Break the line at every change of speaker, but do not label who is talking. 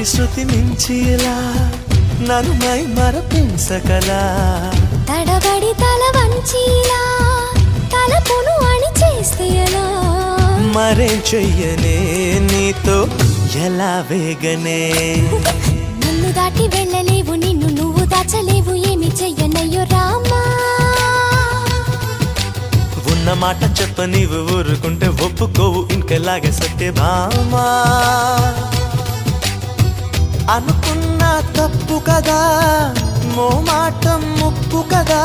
గాలి శృతి మించిలా నన్ను మై మరపించకలా
తడబడి తల వంచిలా తలపును అని చేస్తే ఎలా
మరేం చెయ్యనే నీతో ఎలా వేగనే
నన్ను దాటి వెళ్ళలేవు నిన్ను నువ్వు దాచలేవు ఏమి చెయ్యనయ్యో రామా
ఉన్న మాట చెప్ప నీవు ఊరుకుంటే ఒప్పుకోవు ఇంకెలాగే సత్యభామా అనుకున్నా తప్పు కదా మో మాట ముప్పు కదా